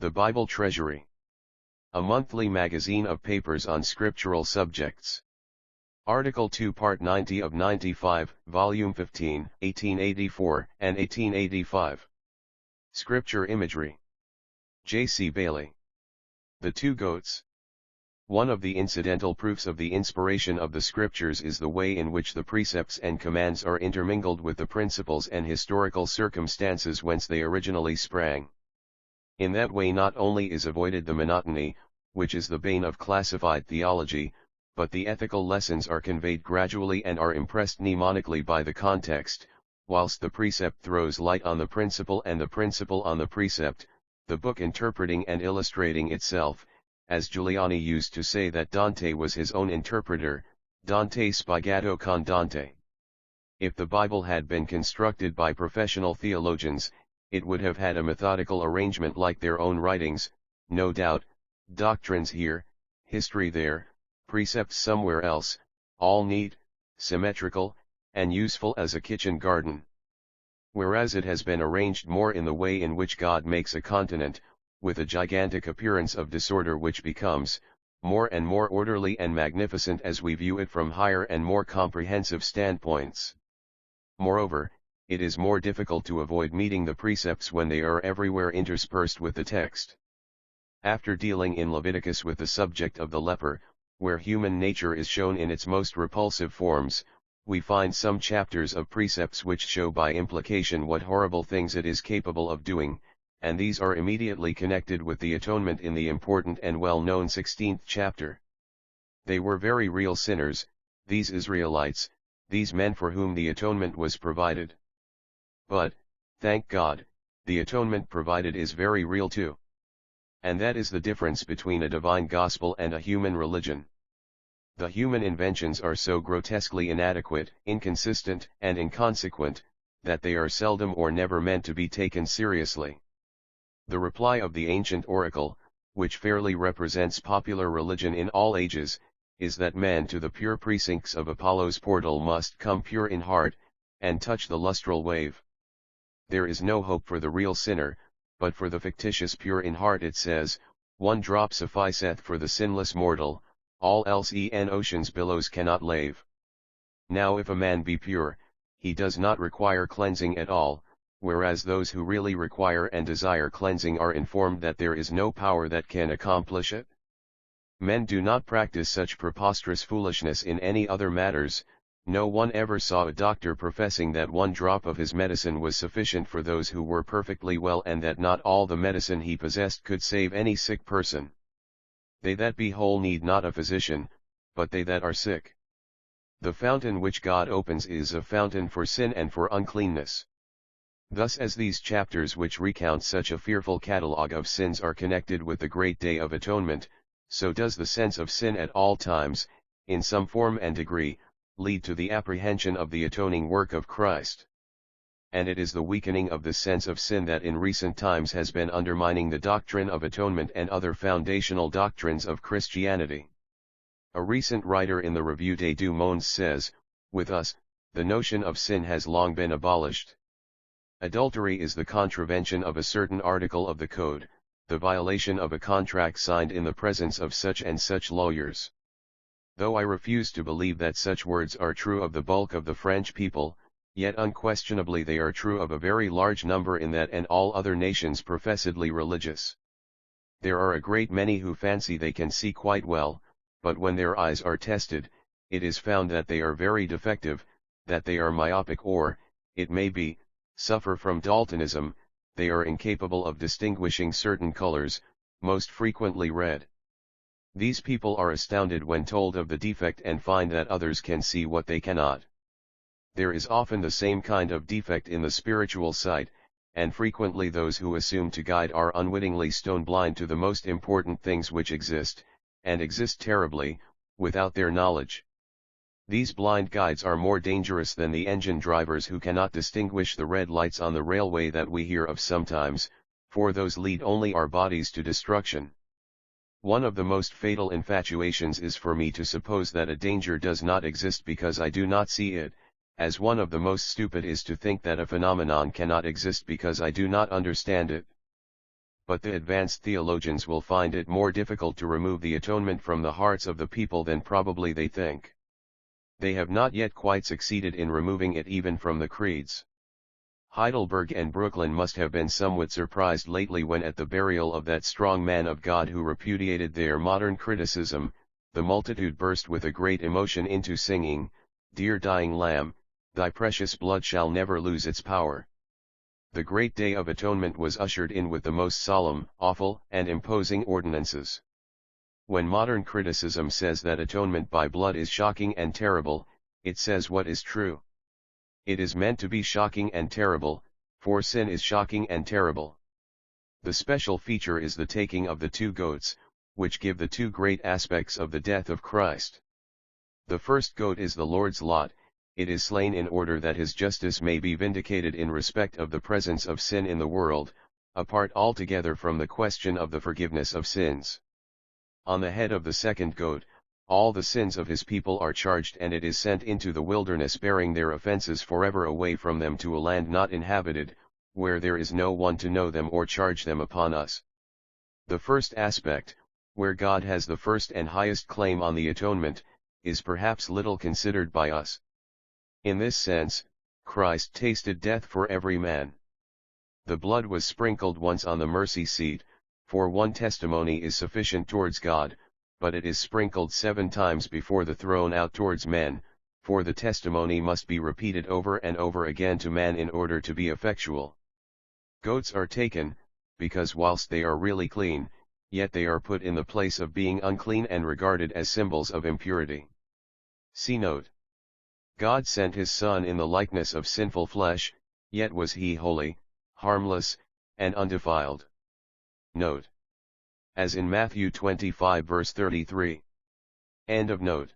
The Bible Treasury. A monthly magazine of papers on scriptural subjects. Article 2 Part 90 of 95, Volume 15, 1884 and 1885. Scripture Imagery. J. C. Bailey. The Two Goats. One of the incidental proofs of the inspiration of the Scriptures is the way in which the precepts and commands are intermingled with the principles and historical circumstances whence they originally sprang. In that way not only is avoided the monotony, which is the bane of classified theology, but the ethical lessons are conveyed gradually and are impressed mnemonically by the context, whilst the precept throws light on the principle and the principle on the precept, the book interpreting and illustrating itself, as Giuliani used to say that Dante was his own interpreter, Dante spiegato con Dante. If the Bible had been constructed by professional theologians, it would have had a methodical arrangement like their own writings, no doubt, doctrines here, history there, precepts somewhere else, all neat, symmetrical, and useful as a kitchen garden. Whereas it has been arranged more in the way in which God makes a continent, with a gigantic appearance of disorder which becomes more and more orderly and magnificent as we view it from higher and more comprehensive standpoints. Moreover, it is more difficult to avoid meeting the precepts when they are everywhere interspersed with the text. After dealing in Leviticus with the subject of the leper, where human nature is shown in its most repulsive forms, we find some chapters of precepts which show by implication what horrible things it is capable of doing, and these are immediately connected with the atonement in the important and well-known 16th chapter. They were very real sinners, these Israelites, these men for whom the atonement was provided. But, thank God, the atonement provided is very real too. And that is the difference between a divine gospel and a human religion. The human inventions are so grotesquely inadequate, inconsistent, and inconsequent, that they are seldom or never meant to be taken seriously. The reply of the ancient oracle, which fairly represents popular religion in all ages, is that man to the pure precincts of Apollo's portal must come pure in heart, and touch the lustral wave. There is no hope for the real sinner, but for the fictitious pure in heart it says, one drop sufficeth for the sinless mortal, all else in ocean's billows cannot lave. Now if a man be pure, he does not require cleansing at all, whereas those who really require and desire cleansing are informed that there is no power that can accomplish it. Men do not practice such preposterous foolishness in any other matters. No one ever saw a doctor professing that one drop of his medicine was sufficient for those who were perfectly well and that not all the medicine he possessed could save any sick person. They that be whole need not a physician, but they that are sick. The fountain which God opens is a fountain for sin and for uncleanness. Thus as these chapters which recount such a fearful catalogue of sins are connected with the great day of atonement, so does the sense of sin at all times, in some form and degree, lead to the apprehension of the atoning work of Christ. And it is the weakening of the sense of sin that in recent times has been undermining the doctrine of atonement and other foundational doctrines of Christianity. A recent writer in the Revue des Deux Mondes says, with us, the notion of sin has long been abolished. Adultery is the contravention of a certain article of the code, the violation of a contract signed in the presence of such and such lawyers. Though I refuse to believe that such words are true of the bulk of the French people, yet unquestionably they are true of a very large number in that and all other nations professedly religious. There are a great many who fancy they can see quite well, but when their eyes are tested, it is found that they are very defective, that they are myopic or, it may be, suffer from daltonism, they are incapable of distinguishing certain colors, most frequently red. These people are astounded when told of the defect and find that others can see what they cannot. There is often the same kind of defect in the spiritual sight, and frequently those who assume to guide are unwittingly stone blind to the most important things which exist, and exist terribly, without their knowledge. These blind guides are more dangerous than the engine drivers who cannot distinguish the red lights on the railway that we hear of sometimes, for those lead only our bodies to destruction. One of the most fatal infatuations is for me to suppose that a danger does not exist because I do not see it, as one of the most stupid is to think that a phenomenon cannot exist because I do not understand it. but the advanced theologians will find it more difficult to remove the atonement from the hearts of the people than probably they think. They have not yet quite succeeded in removing it even from the creeds. Heidelberg and Brooklyn must have been somewhat surprised lately when at the burial of that strong man of God who repudiated their modern criticism, the multitude burst with a great emotion into singing, "Dear dying Lamb, thy precious blood shall never lose its power." The great day of atonement was ushered in with the most solemn, awful, and imposing ordinances. When modern criticism says that atonement by blood is shocking and terrible, it says what is true. It is meant to be shocking and terrible, for sin is shocking and terrible. The special feature is the taking of the two goats, which give the two great aspects of the death of Christ. The first goat is the Lord's lot. It is slain in order that his justice may be vindicated in respect of the presence of sin in the world, apart altogether from the question of the forgiveness of sins. On the head of the second goat, all the sins of his people are charged, and it is sent into the wilderness bearing their offenses forever away from them to a land not inhabited, where there is no one to know them or charge them upon us. The first aspect, where God has the first and highest claim on the atonement, is perhaps little considered by us. In this sense, Christ tasted death for every man. The blood was sprinkled once on the mercy seat, for one testimony is sufficient towards God, but it is sprinkled 7 times before the throne out towards men, for the testimony must be repeated over and over again to man in order to be effectual. Goats are taken, because whilst they are really clean, yet they are put in the place of being unclean and regarded as symbols of impurity. See note. God sent his Son in the likeness of sinful flesh, yet was he holy, harmless, and undefiled. Note. As in Matthew 25 verse 33. End of note.